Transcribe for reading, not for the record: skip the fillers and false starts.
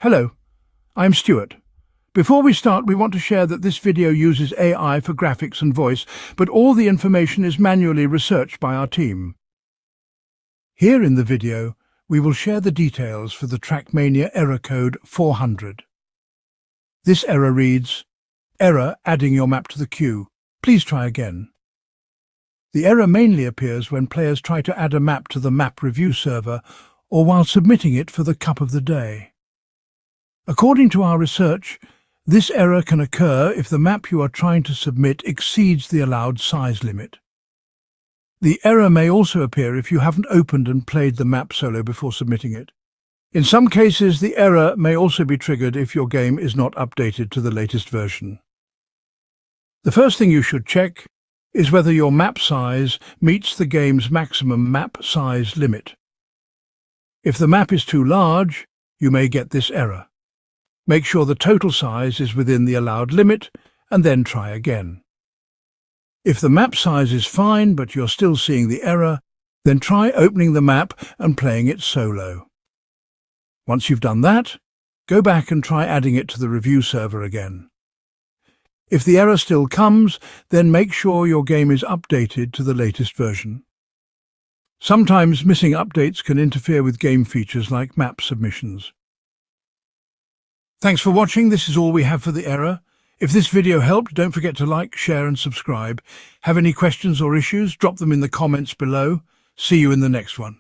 Hello, I'm Stuart. Before we start, we want to share that this video uses AI for graphics and voice, but all the information is manually researched by our team. Here in the video, we will share the details for the Trackmania error code 400. This error reads, "Error adding your map to the queue. Please try again." The error mainly appears when players try to add a map to the map review server or while submitting it for the Cup of the Day. According to our research, this error can occur if the map you are trying to submit exceeds the allowed size limit. The error may also appear if you haven't opened and played the map solo before submitting it. In some cases, the error may also be triggered if your game is not updated to the latest version. The first thing you should check is whether your map size meets the game's maximum map size limit. If the map is too large, you may get this error. Make sure the total size is within the allowed limit and then try again. If the map size is fine but you're still seeing the error, then try opening the map and playing it solo. Once you've done that, go back and try adding it to the review server again. If the error still comes, then make sure your game is updated to the latest version. Sometimes missing updates can interfere with game features like map submissions. Thanks for watching. This is all we have for the error. If this video helped, don't forget to like, share and subscribe. Have any questions or issues? Drop them in the comments below. See you in the next one.